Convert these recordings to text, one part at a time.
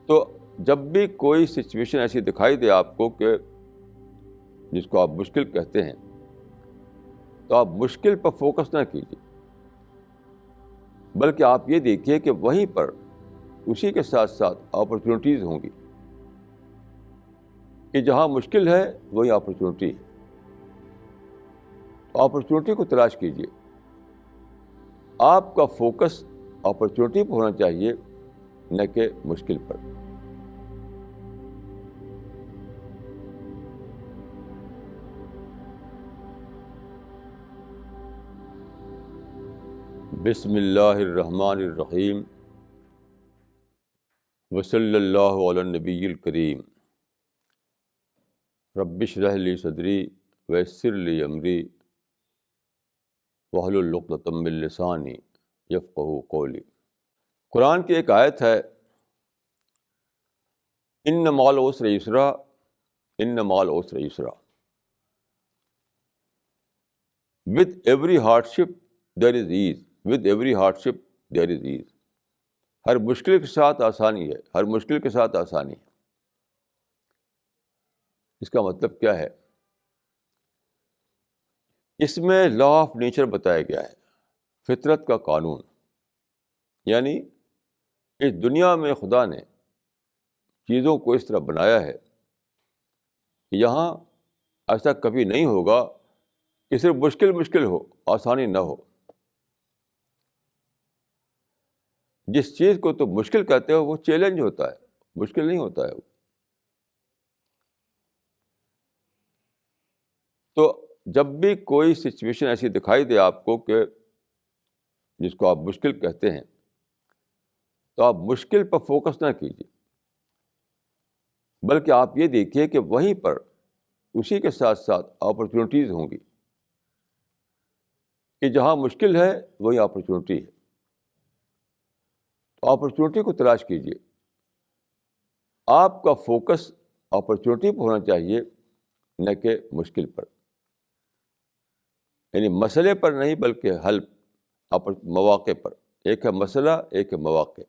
تو جب بھی کوئی سچویشن ایسی دکھائی دے آپ کو کہ جس کو آپ مشکل کہتے ہیں، تو آپ مشکل پر فوکس نہ کیجیے، بلکہ آپ یہ دیکھیے کہ وہیں پر اسی کے ساتھ ساتھ اپرچونیٹیز ہوں گی، کہ جہاں مشکل ہے وہیں اپرچونیٹی ہے. اپرچونیٹی کو تلاش کیجیے. آپ کا فوکس اپرچونیٹی پر ہونا چاہیے، نہ کہ مشکل پر. بسم اللہ الرحمن الرحیم، وصلی اللہ علی النبی الکریم. رب اشرح لی صدری ویسر لی امری واحلل عقدۃ من لسانی یفقہوا قولی. قرآن کی ایک آیت ہے، ان مع العسر یسرا، ان مع العسر یسرا. With every hardship there is ease. With every hardship there is ease. ہر مشکل کے ساتھ آسانی ہے، ہر مشکل کے ساتھ آسانی ہے. اس کا مطلب کیا ہے؟ اس میں لا آف نیچر بتایا گیا ہے، فطرت کا قانون. یعنی اس دنیا میں خدا نے چیزوں کو اس طرح بنایا ہے کہ یہاں ایسا کبھی نہیں ہوگا کہ صرف مشکل ہو، آسانی نہ ہو. جس چیز کو تم مشکل کہتے ہو وہ چیلنج ہوتا ہے، مشکل نہیں ہوتا ہے. تو جب بھی کوئی سچویشن ایسی دکھائی دے آپ کو کہ جس کو آپ مشکل کہتے ہیں، تو آپ مشکل پر فوکس نہ کیجیے، بلکہ آپ یہ دیکھیے کہ وہیں پر اسی کے ساتھ ساتھ اپرچونیٹیز ہوں گی، کہ جہاں مشکل ہے وہیں اپرچونیٹی ہے. تو اپرچونیٹی کو تلاش کیجیے. آپ کا فوکس اپرچونیٹی پر ہونا چاہیے، نہ کہ مشکل پر. یعنی مسئلے پر نہیں بلکہ حل، مواقع پر. ایک ہے مسئلہ، ایک ہے مواقع،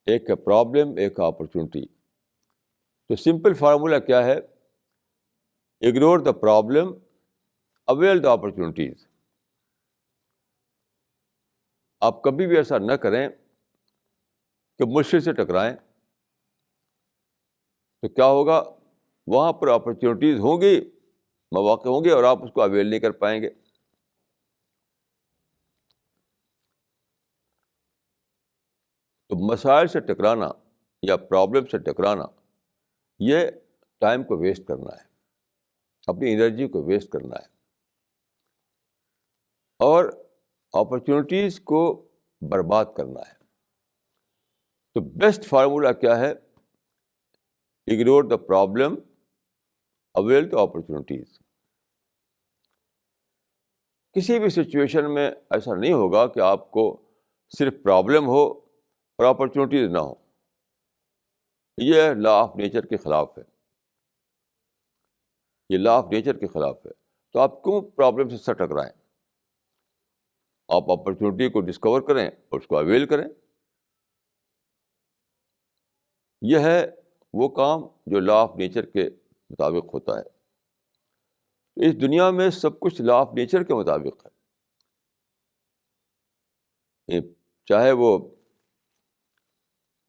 ایک ہے پرابلم، ایک ہے اپرچونیٹی. تو سمپل فارمولا کیا ہے؟ Ignore the problem, avail the opportunities. آپ کبھی بھی ایسا نہ کریں کہ مشکل سے ٹکرائیں. تو کیا ہوگا؟ وہاں پر اپرچونیٹیز ہوں گی، مواقع ہوں گے، اور آپ اس کو اویل نہیں کر پائیں گے. تو مسائل سے ٹکرانا یا پرابلم سے ٹکرانا، یہ ٹائم کو ویسٹ کرنا ہے، اپنی انرجی کو ویسٹ کرنا ہے. اور اپرچونیٹیز کو برباد کرنا ہے. تو بیسٹ فارمولا کیا ہے؟ Ignore the problem, avail the opportunities. کسی بھی سچویشن میں ایسا نہیں ہوگا کہ آپ کو صرف پرابلم ہو اور اپرچونیٹیز نہ ہو. یہ لا آف نیچر کے خلاف ہے، یہ لا آف نیچر کے خلاف ہے. تو آپ کیوں پرابلم سے ٹکرائیں؟ آپ اپرچونیٹی کو ڈسکور کریں اور اس کو اویل کریں. یہ ہے وہ کام جو لا آف نیچر کے مطابق ہوتا ہے. اس دنیا میں سب کچھ لا آف نیچر کے مطابق ہے. چاہے وہ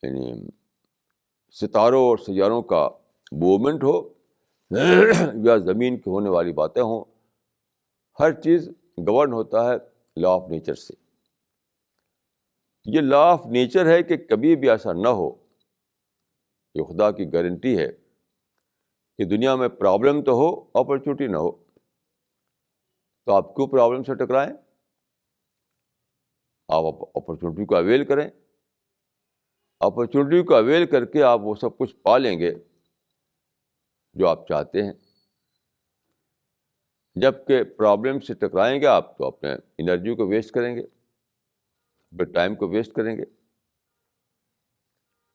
یعنی ستاروں اور سیاروں کا موومنٹ ہو یا زمین کی ہونے والی باتیں ہوں، ہر چیز گورن ہوتا ہے لا آف نیچر سے. یہ لا آف نیچر ہے کہ کبھی بھی ایسا نہ ہو. یہ خدا کی گارنٹی ہے کہ دنیا میں پرابلم تو ہو، اپرچونیٹی نہ ہو. تو آپ کیوں پرابلم سے ٹکرائیں؟ آپ اپرچونیٹی کو اویل کریں. اپرچونیٹی کو اویل کر کے آپ وہ سب کچھ پا لیں گے جو آپ چاہتے ہیں. جب کہ پرابلم سے ٹکرائیں گے آپ تو اپنے انرجی کو ویسٹ کریں گے، اپنے ٹائم کو ویسٹ کریں گے.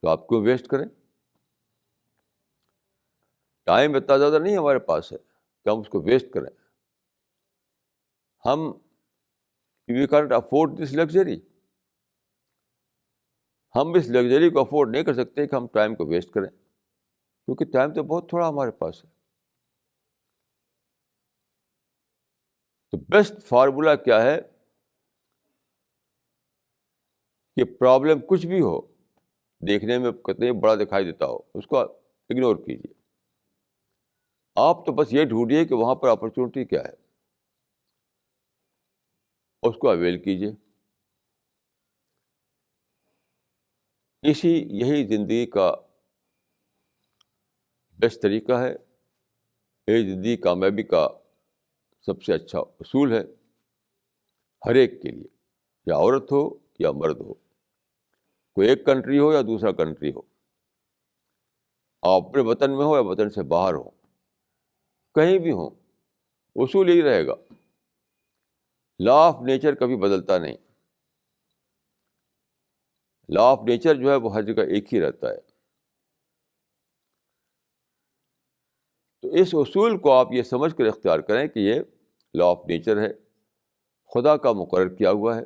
تو آپ کیوں ویسٹ کریں؟ ٹائم اتنا زیادہ نہیں ہمارے پاس ہے کہ ہم اس کو ویسٹ کریں. ہم we can't afford this luxury. ہم اس لگژری کو افورڈ نہیں کر سکتے کہ ہم ٹائم کو ویسٹ کریں، کیونکہ ٹائم تو بہت تھوڑا ہمارے پاس ہے. تو بیسٹ فارمولا کیا ہے کہ پرابلم کچھ بھی ہو، دیکھنے میں کتنے بڑا دکھائی دیتا ہو، اس کو اگنور کیجیے. آپ تو بس یہ ڈھونڈیے کہ وہاں پر اپرچونٹی کیا ہے، اس کو اویل کیجیے. یہی زندگی کا بیسٹ طریقہ ہے، یہی زندگی کامیابی کا سب سے اچھا اصول ہے ہر ایک کے لیے، یا عورت ہو یا مرد ہو، کوئی ایک کنٹری ہو یا دوسرا کنٹری ہو، آپ اپنے وطن میں ہو یا وطن سے باہر ہو، کہیں بھی ہوں، اصول یہی رہے گا. لا آف نیچر کبھی بدلتا نہیں. لا آف نیچر جو ہے وہ ہر جگہ ایک ہی رہتا ہے. تو اس اصول کو آپ یہ سمجھ کر اختیار کریں کہ یہ لا آف نیچر ہے، خدا کا مقرر کیا ہوا ہے.